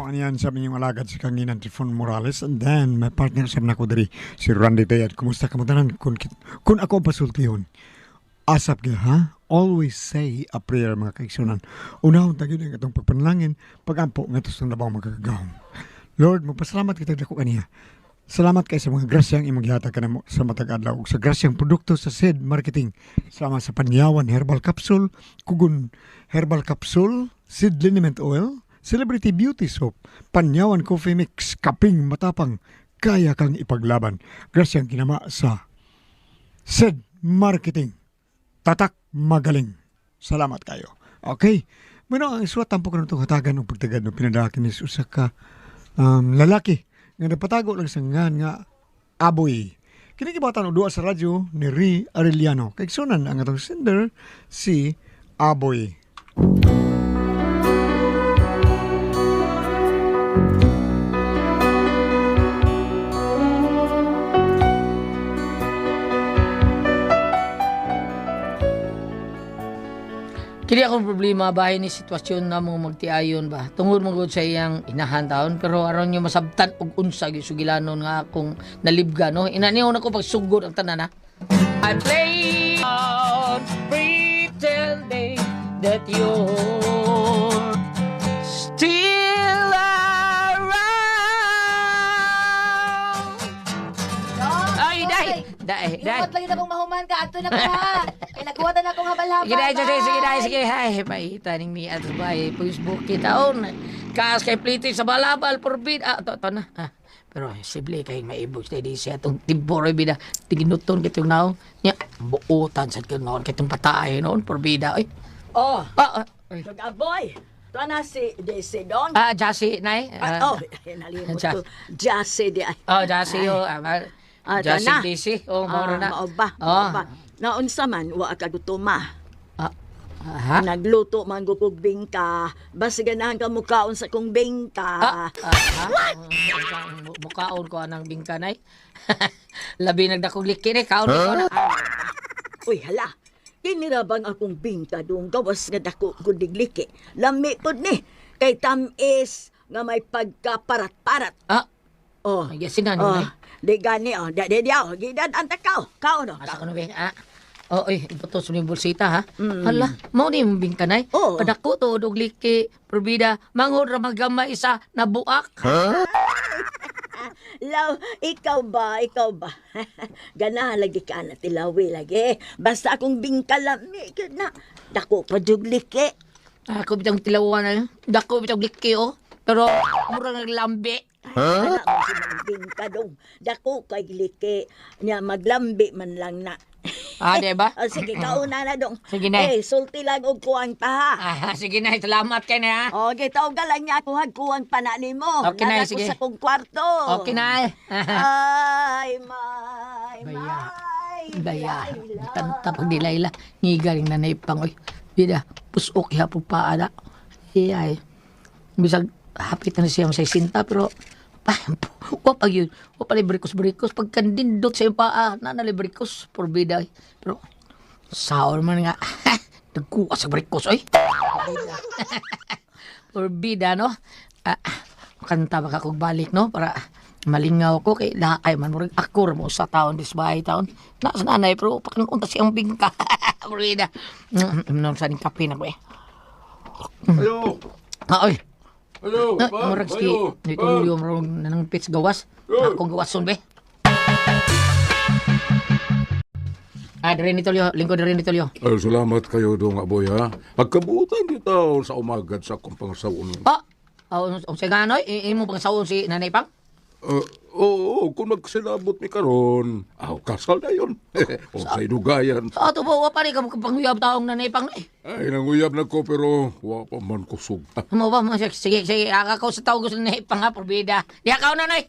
mo aniyan sa inyong alagad si Kanginan Trifon Morales, and then may partner sa ko diri si Randy Tayad. Kumusta ka mo tanan kun ako ang pasultihon? Asap gyud ha? Always say a prayer mga kaigsunan. Unahon ta gyud ang atong pagpanalangin pagampo ngadto sa labaw magagahom. Lord, magpasalamat kita dako kaniya. Salamat kay sa mga grasyang imong gihatag kanamo sa matag adlaw ug sa grasyang produkto sa SED Marketing. Sama sa Panyawan Herbal Capsule, Kugon Herbal Capsule, SED Liniment Oil, Celebrity Beauty Soap, Panyawan Coffee Mix, Kaping Matapang, kaya kang ipaglaban. Grasyang kinama sa SED Marketing. Tatak magaling. Salamat kayo. Okay. Muna ang isuwat tampo ko nitong hatagan ng pagtagad ng pinadakin ni usa ka lalaki nga napatago lang sa nga aboy. Kinikibatan o duwa sa radyo ni Ri Arellano. Kaiksunan ang atong sender si Aboy. Kini akong problema bahay ni sitwasyon na mo magtiayon ba. Tungod mo gud sa iyang inahan taon pero aron nyo masabtan og unsa gyud sugilanon nga akong nalibga no. Inaniw na ko pagsugod ang tanan ha. I play on pretending that you're still around. Ay, dai. Iwat lagi na kong mahuman ka. Ato na ko ha. Kaya nakuwatan na akong habal-habal. Sige. Ay, paita ning ni at bay Facebook kitaon. Kaas kay pliti sa balabal forbid. To na. Pero sible kay maibog sa di siya tong timboroy bida. Tiginuton kitong naong. Nya buutan sad kay noon kitong patay noon forbida. Ay. Oh, Aboy. Ito na si Daisy Don. Jassy nay. Nalimot ko. Jassy di ay. Jassy yo. Jassy DC. Moro na. Mao ba? Naunsa man, wa ka gutuma. Ha? Nagluto man ko kog bingka. Basta ganahan ka mukaon sa kong bingka. Mukaon ko anang bingkanay. Labi nagdakog liki ni kaon ko na. Uy, hala. Kinirabang akong bingka doon. Gawas nga dako gudigliki. Lami pod ni. Kay tamis nga may pagkaparat-parat. Oh. Ay, sinan mo Di gani, Gidan anta kao no. Asa ko na ba? Iputos mo yung bulsita, ha? Hala, mau ni yung bingkanay. Padako to, dugliki, probida, mangod ra magamay isa na buak. Law, ikaw ba? Ganahan lagi ka na tilawi lagi. Basta akong bingkalami, na. Dako pa dugliki. Ako bitang tilawan na, dako bitang liki, Pero, mura naglambi. Anak mo bingka dong. Dako kay liki. Nya maglambi man lang na. Diba? Sige, kauna na dong. Sige na. Sulti lang og kuwang pa ha. Sige na, salamat kay na, ha? Okay, tawag lang niya ako kuwang pa na ni mo. Okay na, sige. Sa kong kwarto. Okay na. Ay, Baya. Tanta pag di Layla. Ngigaling na naipang. Bida, pusok ihapong paada. Iyay. Bisag, hapit na siyang sa isinta, pero wapag yun. Wapag librikos-brikos. Pagkandindot sa iyong paa, librikos. Porbida. Pero, saon man nga. Nagkuha sa brikos, Porbida, no? Kanta baka kong balik, no? Para malingaw ko kay lakay man. Murag akor mo sa taon, disbahay taon. Nasa nanay, pero pakanunta siyang bingka. Porbida. Minum sa ning kape na ko, Ayo! Oy. Ayo! Murag ski. Dito yung marong nanang pits gawas. Akong gawason, be. Dari ni Tolyo. Lingkod dari ni Tolyo. Ay, salamat kayo doon, Aboy, ha? Pagkabutan kita sa umagad sa akong pangsaon. Sa ganoy, imo pang sawon si Nanay Pang? Oo, kung magsilabot mi karon, kasal na yun. O sa inugayan. Sa ato po, wapa rin ka panguyab taong Nanay Pang, Ay, nanguyab na ko, pero wa pa man kusog. Ano ba? Sige, akakaw sa tao gusto Nanay Pang, ha, porbida. Di akaw, Nanay!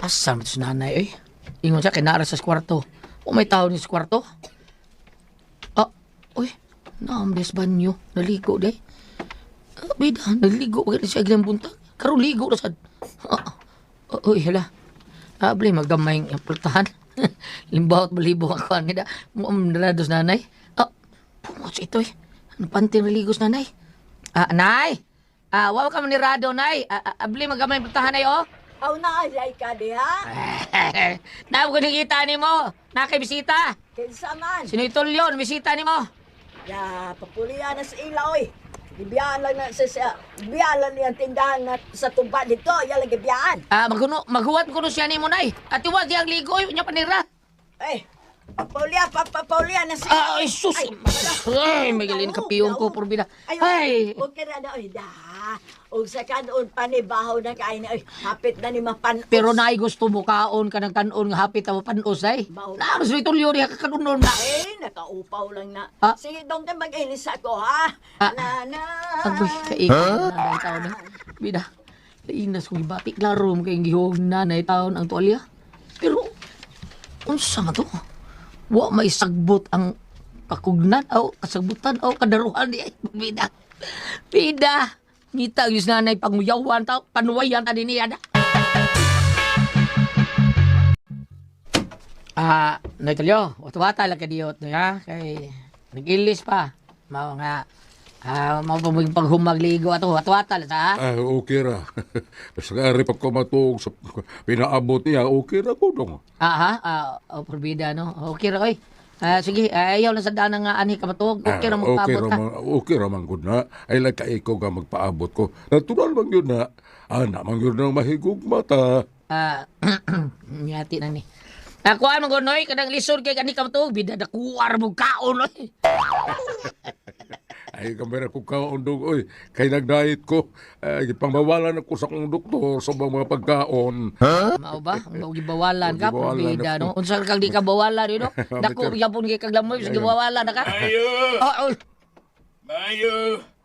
Asam ito si Nanay, Ingon siya, kinara sa kwarto. May tao ni sa kwarto. Naambes banyo. Naligo, day. Bida, naligo. Kaya siya ilang buntag. Karong ligo na sad. Hala. Abli, magdamay ang pultahan. Limbaw at balibo ako. Nida, nalados nanay. Pumos ito, Ano panting naligos nanay? Nay? Wow ka manirado, Nay. Abli magamay putahan na yo. Aw naalay ka diha? Naam ko nakita ni mo. Nakibisita. Kinsa man? Sino itulyon? Bisita ni mo. Ya, papulian na sa ilaw eh. Ibiyaan lang na ibiyaan lang niyang tindahan na sa tuba dito. Yan lang ibiyaan. Maghuwat ko siya ni mo, Nay. At iwag yung ligoy. Nya panira. Eh, papulian na sa Ay, sus! Ay, magalin ka piyong ko, porbida. Ay! Huwag ka na na, oy, da. Huwag sa kanon panibaho na kain na, oy, hapit na ni mapanos. Pero Nay, gusto mo kaon ka ng kanon nga hapit na mapanos, ay. Bao. Nakas ito liyo niya kakanunon na. Eh, nakaupaw lang na. Ah. Sige, dong ka mag-ilis ako, ha? Na. Agoy, kaikan na dahil taon na. Bida, nainas kong ibati. Klaro mo kayong gihog na na taon ang tuwalya. Pero, ano sa to? Wa may sagbot ang kakugnan o kasagbutan o kadaruhan di ay bida. Bida, ngita yung nanay panguyawan tao, panuwayan ta din niya. Natalyo, wata-wata lang ka diyot niya. Kay, nag-ilis pa. Mao nga, mau paghumagligo ato, wata-wata lang ta. Okay ra. Basta nga rin ko matug sa pinaabot niya, okay ra ko dong. Porbida, no? Okay ra, oy. Sige, ayaw na sa daan nga ani ka matug. Okay ra magpaabot ka. Okay ra man gud na. Ay lang ka ikaw nga magpaabot ko. Natural man yun na. Man yun na mahigog mata. Ngati na ni. Nakuha mo gunoy, kadang lisod kay kani ka matug. Bida na kuwar mo kaon, oy. Ay, kamera ko kaundog, oy. Kay nag-diet ko. Pangbawalan ako sa kong doktor sa mga pagkaon. Mao ba? Ang gibawalan ka, Gibawalan porbida, ako. no? Unsa kang di ka bawalan, no? Dako yapon kay kaglamoy, sige bawalan na ka. Mayo! Oh. Mayo!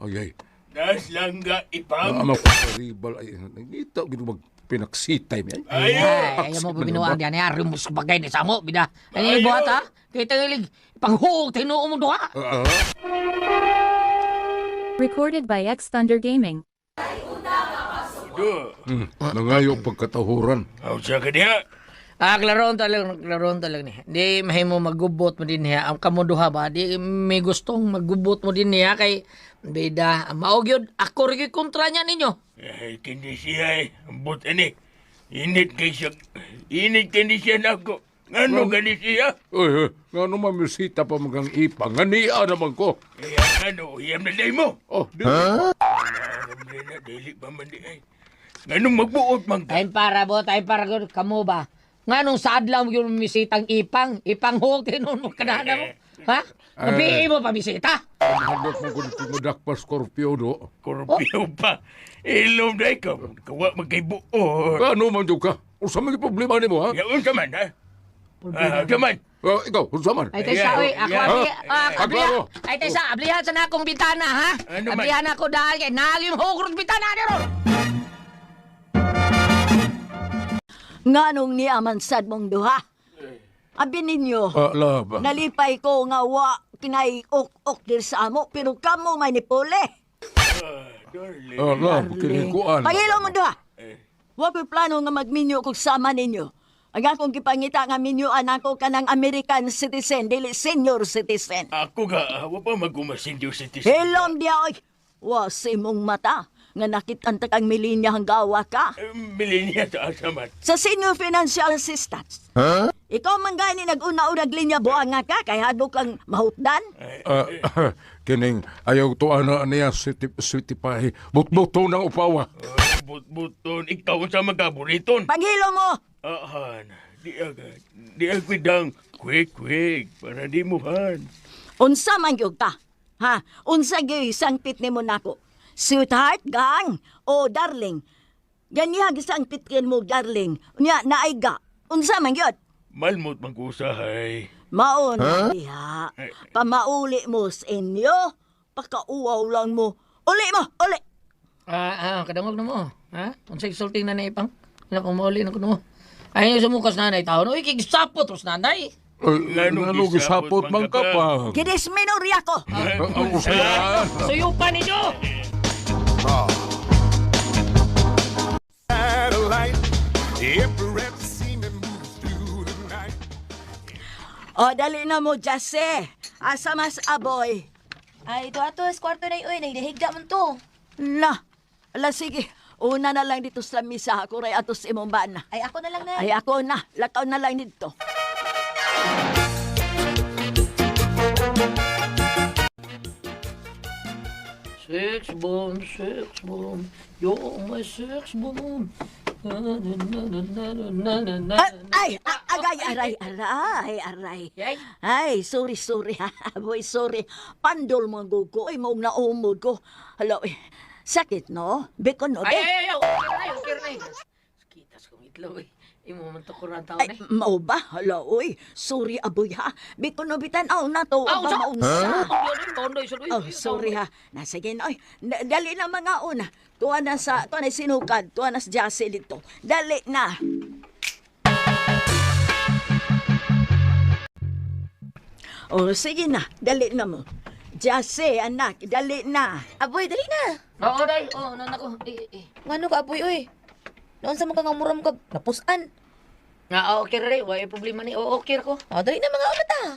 Ay, Das langga ipam! ama ko karibal. Ay, nangita, gino pinaksitay mi. Ayo! Ayaw mo binuang diyan, ari mo sa bagay ni samo, bida. Ano yung buhat, ha? Kaya tangilig, panghuog, tinuo mo doha. Recorded by X Thunder Gaming. Do! Nangayo pagkatahuran. Aw siya ka diha! Klaron talag ni. Di mahimo maggubot mo din niya. Ang kamunduha ba? Di may gustong maggubot mo din niya kay bida. Maog yun, ako rin kontra niya ninyo. Ay, kindi siya eh. Ambot ani. Init kay siya. Init kindi siya na ako. Ngano gani siya? Uy, nga naman misita pa magang ipang. Ngania naman ko. Kaya ano, iyam na day mo. Oh, di. Aram na, dili pa man di ay. Nganong magbuot man ka? Time para gud kamo ba? Nganong saad lang yung misitang ipang hog tinon mo kanana mo. Ha? Mabihi mo pa bisita. Handot mo kung kumadak pa Scorpio do. Korupyo pa. Ilom na ikaw. Kawa magkaibuot. Ano man ka? Usa may problema nimo ha? Yaon ka man, ha? Kaman. Ikaw, usa man. Ay taysa, oy, ako Aglaro. Ay taysa, ablihan sa nakong bintana, ha? Ano man? Ablihan ako dahil kay naging hogrot bintana ni ron. Nganong niyaman sad mong duha? Abi ninyo, Love. nalipay ko nga wa kinay ok dir sa amo, pero kamo may nipole. Darling. Love, kinikuan. Pangilo mo duha. Wa ko plano nga magminyo kog sama ninyo. Ang akong gipangita nga minyoan ako kanang American citizen, dili senior citizen. Ako ga, wa pa magumasindiw sa tis. Hilom dia oy. Wa si mong mata nga nakitan ta kang milinya hanggawa ka. Milenia sa asaman. Sa senior financial assistance. Ikaw man gani nag-una-unag linya buang nga ka kay hadok kang mahutdan. Kining ayaw to ana niya sweetie pie. Butbuto ng upawa. But-buton, ikaw sa magaburiton. Paghilo mo. Ahan, di agwidang quick, para di mo han. Unsa man gyud ka? Ha? Unsa gyud sangpit nimo nako? Sweetheart, gang, o darling. Ganihag sangpitkin mo, darling. Unya, naaiga. Unsa man gyud? Malmot mag-usahay. Maon, diha. Pamauli mo sa inyo. Pakauwaw lang mo. Uli mo, uli. Kadangog na mo. Ha? Unsay sulting na ipang? Wala kong mauli na kuno mo. Ay, sa mukas nanay tao. No, ikigsapot os nanay. Ano gisapot man ka pa? Kidis minorya ko. Ang usaya. Suyo pa ninyo! O, dali na mo, Jase. Asa mas aboy. Ay, ito ato, sa kwarto na yun. Nagdahigda mo to. Na, ala sige. Una na lang dito sa misa ako ray ato sa imong bana. Ay, ako na lang na. Ay ako na, lakaw na lang dito. Sex bomb, you're my sex bomb. Aray. Yay? Ay, sorry. Boy, sorry. Pandol mo gugo. Ay, maong naumod ko. Hello, sakit, no? Bikon, no? Ay, okay na yun. Kitas kong itlog eh. Imo man to kurang taon Ay, eh. mao ba? Hala, oy. Sorry, aboy, ha? Bikon, no, bitan, na to. Aw, Aba, sa? maunsa. Oh, sorry, ha? Sige na, oy. Dali na mga una. Tuwa na sinukad. Tuwa na sa Jassy dito. Dali na. Oh, sige na. Dali na mo. Jassy, anak. Dali na. Aboy, dali na. Oo, day. Oo, nanak ko. Ngano ka, aboy, oy? Noon sa mga ngamuram ka, napusan. Nga, okay rin. Wala problema ni. Oo, okay ko. O, dali na mga ulat ah.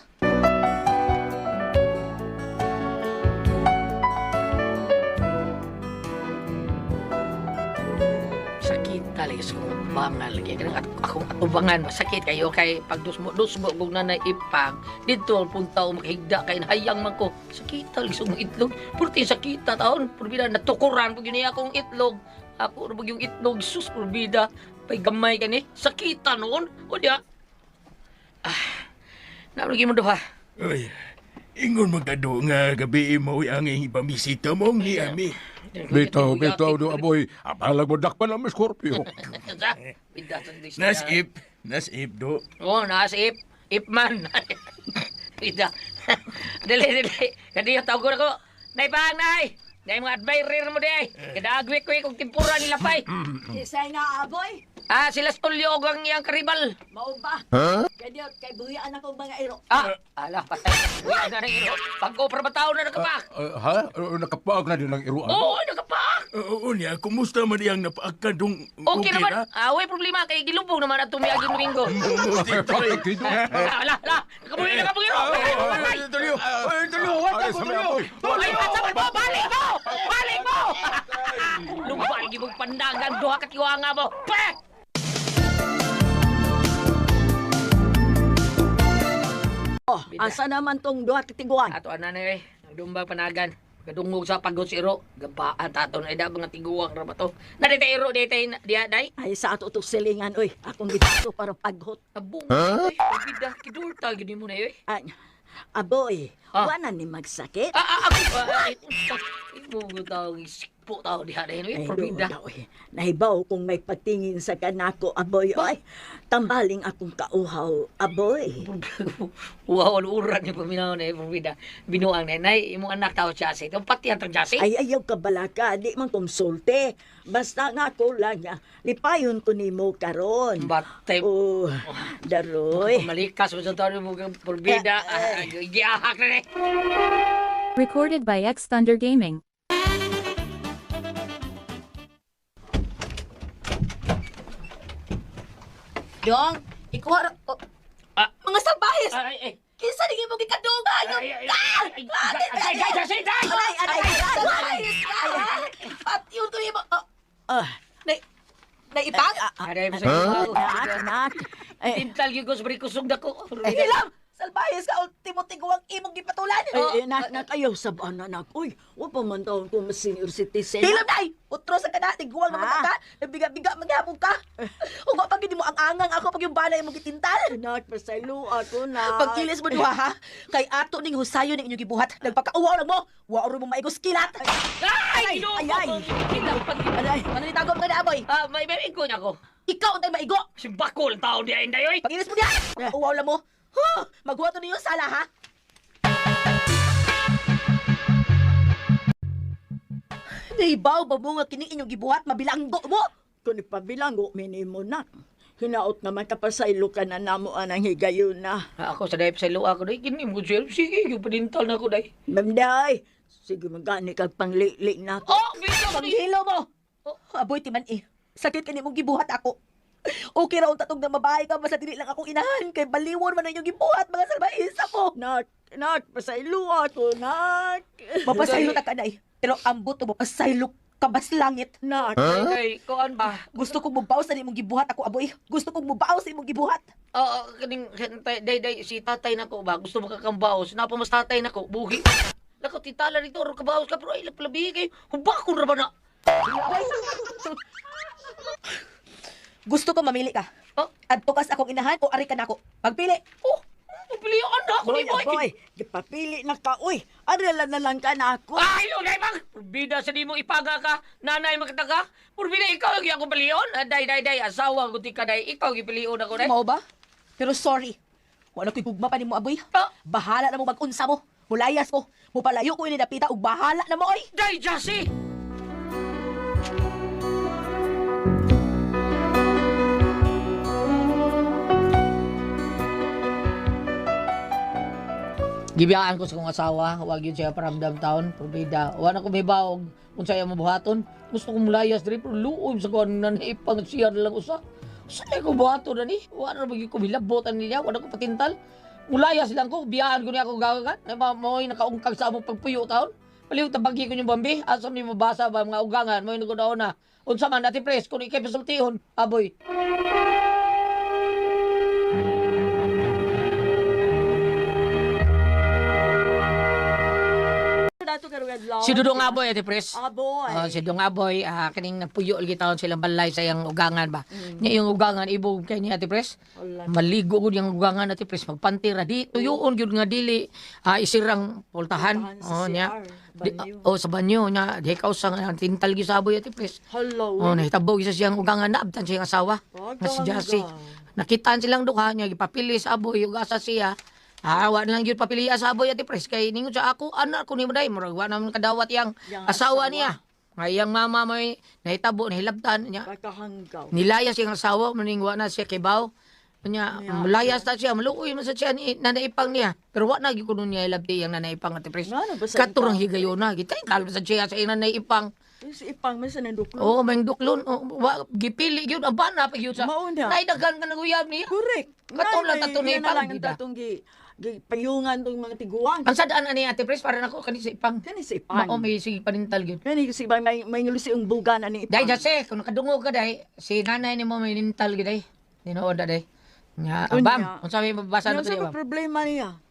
Sakit talaga sa kong bangal. Kaya ganang akong atubangan. Masakit kayo kay pag dusmo kung na ipang. Dito, punta o makahigda kay hayang man ko. Sakit talaga sa kong itlog. Purti sakita taon. Purbida, natukuran pag yun akong itlog. Ako pag yung itlog. Sus, purbida. Pay gamay ka ni. Sakita noon. O diya. Namlagi mo doon ha. Uy, ingon magkado nga gabi mo ang ipamisita mo ni Ami. Bitaw do aboy. Apalag mo dakpan ang Scorpio. Nasip do. Oh, nasip. Ipman. Pida. Dili. Kadi yung tawag ko. Nay pang, nay. Nay mga advirer mo di. Kadagwi ko kung timpura nila pay. Isay nga, aboy. Sila Stulyo og ang iyang karibal. Mao ba? Kay buyaan ako mga iro. Ala, patay. Wala na rin iro. Pag-opera ba tao na nakapak? Ha? Nakapaag na din ang iruan. Oo, nakapak. Oo niya, kumusta man iyang napaakan dong Okay naman. Way problema. Kay gilubog naman at tumiyagin Domingo. Ala. Nakabuhi iro. Tulyo! Balik mo! Lumbal, gibog pandagan. Duha katiwa nga mo. Pek! Asa naman tong duha katiguan? Ato ana na nagdumbang panagan. Kadungog sa pagod si Iro. Gabaan tato na ida mga tiguang ra ba to. Nadita Iro dita diya day. Ay, sa ato to silingan, oy. Akong gitaso para paghot. Abong. Ay, pagida kidurtal gid mo na yoy. Ay, aboy, wala ni magsakit. Imo tawag sikpo tao diha day no Ay, pagida. oy. Nahibaw kung may pagtingin sa kanako, aboy, oy. Tambaling akong kauhaw, aboy. Wow, uran ni paminaw na pagida. Binuang nanay imong anak tao siya sa ito. Pati ang Jase. Ay, ayaw ka balaka, di man konsulte. Basta nga ko lang niya, lipayon ko ni mo karon. Batay. Oh, daroy. Malikas mo sa tao mo pagida. Giahak na eh. Recorded by X Thunder Gaming. Dong, ikuha ra... Oh, mga sabahis! Ay. Kinsa di mo gikadugan! Jase, day! Sabahis ka! Patiyon ko yung... Naipang? Aray mo sa Anak. Tintal yung gusbri kusog na ko. Hilam! Salbahis ka! Ultimo tiguang imong gipatulan! Nak, ayaw sa anak. Uy, huwag pa man taon kung senior citizen. Hilam, day! Utro sa kana, tiguang naman ka! Nabiga-biga, magyabog ka! Kung pag hindi mo ang angang ako pag yung balay mo gitintal! Nak, pasaylo ako na. Pagkilis mo duha ha, kay ato ning husayon ning inyong gibuhat, nagpakauwaw lang mo, waoro mo maigos kilat. Ay! Ano ni tago mo na aboy? May igo niya ko. Ikaw untay maigo. Si Bakol tao di ay inday, oy. Pagkilis mo diha. Uwaw lang mo. Maghuwato niyo sala ha. Naibaw ba mo nga kini inyong gibuhat mabilanggo mo? Kung ipabilanggo, minimo na. Hinaot naman kapasaylo ka na namo anang higayon na. Ako sa dayp sa luwa ko day kini mo sir. Sige, yung padintal na ko day. Mamday, sige magani kag panglili na ko. Bisa ko Paghilo mo. Aboy timan eh. Sakit kani mong gibuhat ako. Okay ra unta tong na mabahay ka basta dili lang akong inahan kay baliwon man ang inyong gibuhat mga salbahis ako. Nak, pasaylo ato, nak. Mapasaylo ta kanay. Pero ambot to mapasaylo kabas langit. Nak. Ay, kuan ba? Gusto kong mubaw sa imong gibuhat ako aboy. Gusto kong mubaw sa imong gibuhat. Oo, kaning day si tatay nako ba gusto makakambaos. Napa mas tatay nako buhi. Lako titala dito ro kabaos ka pero ay labi kay hubakon ra ba na? Gusto ko mamili ka. Oh, Adto kas akong inahan o ari ka nako. Pagpili. oh, pilihan na ako Boy, ni boy. boy, gipapili na ka, uy. Arela na lang ka na ako. Ay, lugay bang! Bida sa di mo ipaga ka, nanay magkataka. Purbida, ikaw yung ako piliyon. Day, asawa ko ti ka, day. Ikaw yung piliyon ako, day. Mao ba? Pero sorry. Wala ko'y gugma pa ni mo aboy. Ah. Bahala na mo mag-unsa mo. Mulayas ko. Mupalayo ko ini napita ug bahala na mo oy. Day, Jassy! Gibiyaan ko sa kong asawa, huwag yun siya paramdam taon, probida. Wala ko may baog, kung sa'yo mabuhaton. Gusto kong mulayas diri, pero luoy sa kong nanipang siya na lang usa. Sa'yo ko buhaton na ni, wala na magiging kumilabotan niya, wala ko patintal. Mulayas lang ko, biyaan ko niya ako gagagan. Mo'y nakaungkag sa among pagpuyo taon. Paliw tabagi ko yung bambi, asam ni mabasa ba mga ugangan, mo'y nagunaon na. Unsa man, ati pres, kung ikay pasultihon, aboy. Dato ka rin lang. Si Dudong Aboy, ati pres. Aboy. Si Dong Aboy, kaning napuyo lagi taon silang balay sa iyang ugangan ba. Niya yung ugangan, ibog kay niya, ati pres. Maligo ko yung ugangan, ati pres. Magpantira, di, tuyoon yun nga dili. Isirang pultahan. Pultahan sa Niya. CR, Sa banyo niya. Di ikaw sa tintal gi sa aboy, ati pres. Hello. Nahitabaw isa siyang ugangan, naabtan siyang asawa. Nga si Jassy. Nakitaan silang duha niya, gipapili sa aboy, ugasa siya. Wa na lang yun papili sa aboy ati pres kay ningon sa ako anak ko ni Maday murag wa naman kadawat yang asawa niya. Ngayang mama may nahitabo nahilabtan niya. Kakahanggaw. Nilayas yung asawa maningwa na siya kibaw. Nya layas ta siya maluoy man sa siya ni nanaipang niya. Pero wa na gyud kuno niya ilabti yang nanaipang ati pres. Ngano ba sa Katurang higayona gitay kalbo sa siya sa nanaipang. Si Ipang man sa nanduklo. Oo, may duklon. Gipili yun. Aba na pa yun sa... Mauna. Naidagan ka naguyab niya. Correct. Katong lang tatong Yan na ipang, lang ang bida. tatong payungan tong mga tiguan. Ang sadaan ani Ate Pres para nako kani sa ipang. Kani si Ipang. Mao may sige panintal gyud. Kani si Ipang may ngulusi ang bugan ani Dai Ipang. jase kung nakadungog ka dai si nanay nimo may nintal gyud dai. Tinuod na dai. Nya Unya. bam, unsa may mabasa na Ano to di sa ba? problema niya?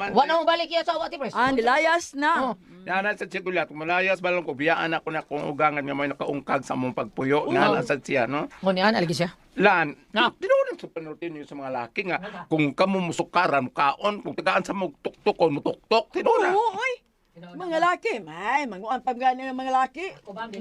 Wa na mo balik ya sa Ate Pres. Nilayas na. Oh. Nana sa sigulat, malayas balong ko, biyaan ako na kung ugangan nga may nakaungkag sa mong pagpuyo. Nana sa siya, no? Mo niyan aligi siya. Lan, No. tinurin sa panutin niyo sa mga laki nga, kung kamo musukaran, kaon, kung tagaan sa mong tuktukon, mutuktok, tinurin. Oo, oy. Mga laki, may manguan pa gani ng mga laki.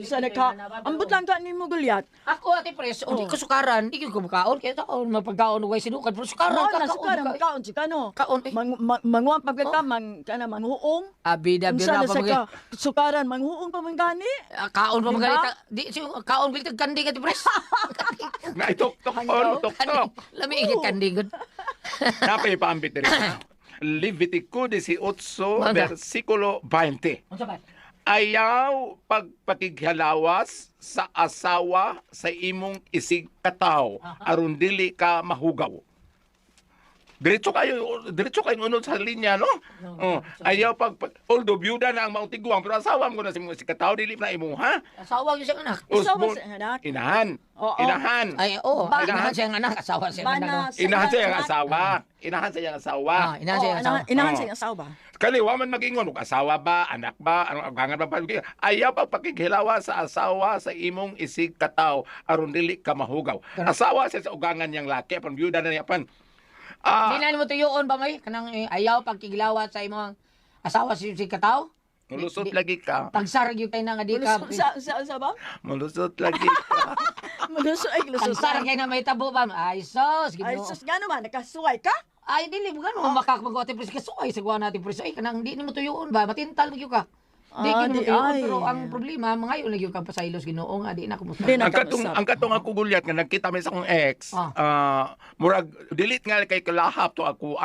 Sa naka, ambot lang ka ni mo gulyat. Ako Ate Pres, di ko sukaran, di ko kaon kaya taon mapagkaon ugay sinukan pero sukaran Mo ka na sukaran kaon. kaon si kano. Kaon eh. Manguan pa ka man kana manhuong. Abida Unsa bira na pa sa mga ka sukaran manhuong pa man gani. kaon pa Diba? magalita. Di si kaon gilit kandi Ate Pres. Nga ituktok on, tuktok. Lami igit kandi gud. Napay paambit rin. Levitico 18, Manda. versikulo 20. Unsa ba? Ayaw pagpakighalawas sa asawa sa imong isig kataw aron dili ka mahugaw. Diretso kayo unod sa linya, no? Ayaw although byuda na ang maong tiguang, pero asawa mo na si imong isig kataw dili na imo, ha? Asawa gyud siyang anak. Asawa Usbon- sa anak. Inahan. Oo. Inahan. Ay, oo. Ba- Inahan siyang anak. Asawa siyang anak. Bana no? Inahan sa iyang anak. asawa. Inahan sa iyang asawa. Inahan siyang asawa. Inahan Oo. sa iyang asawa. Kaliwa man mag-ingon, ug asawa ba, anak ba, anong agangan ba, ayaw pagpakighilawa sa asawa sa imong isig kataw, aron dili ka mahugaw. Asawa siya sa ugangan niyang laki, apan byuda na niya, apan, Di na mo tuyoon ba may kanang ayaw pagkiglawat sa imong asawa si kataw? mulusot lagi ka, Tagsar gyud kay na nga di ka. Sa ba? mulusot lagi ka. Maluso ay luso. Tagsar kay na may tabo ba? Ay sos, Ay, Ginoo. sus, gano'n man, nakasuway ka? Ay dili mo gano makakapagawa ti pres kasuay sa guwa natin pres ay kanang di nimo tuyoon ba matintal gyud ka. Di Ah, gyud mo di tuyoon ay. pero ang problema mangayo na gyud ka pasaylos Ginoo nga di na ko Di na. Ang katong ako gulyat nga nagkita mi sa akong ex, murag delete nga kay kalahap to ako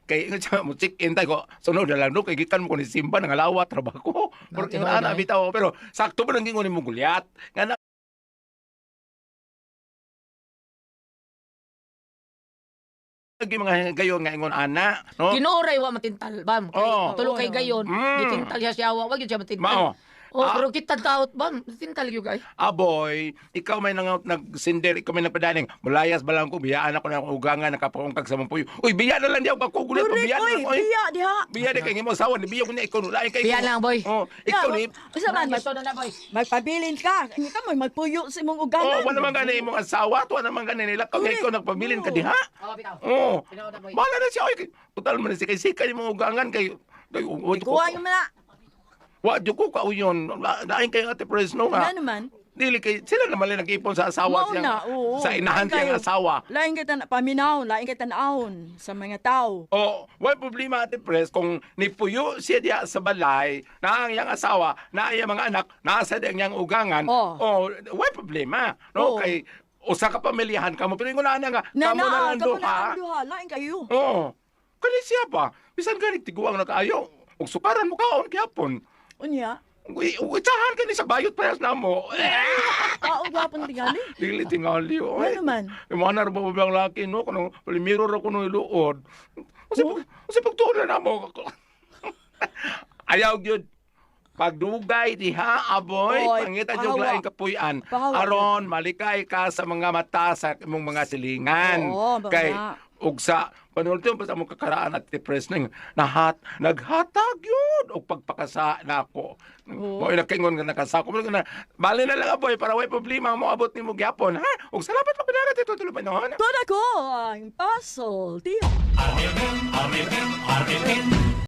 kay nga mo check in tay ko sunod na lang no kay gikan mo ko ni Simba nang alawat ra ba ko. Porque Tinuod ana ay. bitaw pero sakto ba nang gingon ni mo gulyat nga Lagi mga gayon nga ingon ana, no? Ginuray wa matintal, bam. Oo. Tulo kay gayon. Mm. Gitintal siya wa gyud siya matintal. Mao. Oh, Ah. pero kita taot bam. Matintal gyud kay. Aboy, ikaw may nagsinder, ikaw may nagpadaning. Mulayas ba lang ko, biyaan ako na akong ugangan, nakapakungkag sa mampuyo. Uy, biya na lang diyaw, kakugulat ko, Correct, biya na oy, lang, oy. biya diha. Biya na kayo mo asawa, biya ko niya, ikaw nulain kayo. Biya lang, boy. Oh, ikaw ni, Usa man Gusto na boy. magpabilin ka. Hindi ka mo magpuyo sa imong oh, uganan. wala naman gani imong asawa, tuwa naman gani nila, kung ikaw nagpabilin ka diha. Oh, bitaw. Oh, Bitaw na, boy. bahala na siya, oy. Total man si kay sikay mo ugangan kay Kuha yung mana. Wa jud ko kauyon. Lain kay Ate Fresno nga. Ano naman? Dili kay sila naman lang nag-ipon sa asawa Mao siya. na, oo. Sa inahan Lain siyang kayo. asawa. Lain kita na paminaw, lain kita naon sa mga tao. Oh, wala problema Ate Pres kung nipuyo siya diya sa balay na ang iyang asawa, na ang iyang mga anak, nasa diyang ugangan. Oh. Wala problema. No, Oh. kay usa ka pamilyahan kamo pero ingon na nga Na kamo na lang kamo duha. na ang duha, lain kayo. Oo. Kani siya pa. Bisan ganit tiguang na kaayo. Ug sukaran mo kaon gyapon. Unya, Itsahan ka ni sa bayot parehas na mo. tao gapon tingali. Dili tingali. Ano naman? Imanar ba ba ang laki no? Kung mirror ako ng iluod. Kasi pagtuon na mo. Ayaw yun. Pagdugay diha, aboy, Oy, pangita pahawa. yung laing kapuyan. Pahawa. Aron, malikay ka sa mga mata sa imong mga silingan. Oo, baka Kay, nga. ug sa panultiyon pa sa mong kakaraan at depressed ning naghatag yun og pagpakasa nako. Mo inakingon nga nakasa ko na bali na lang aboy para way problema mo abot nimo gyapon ha. Ug salamat pa pinagat ito tulo pa noon. Todo ko ang puzzle, tiyo. RMN, RMN, RMN.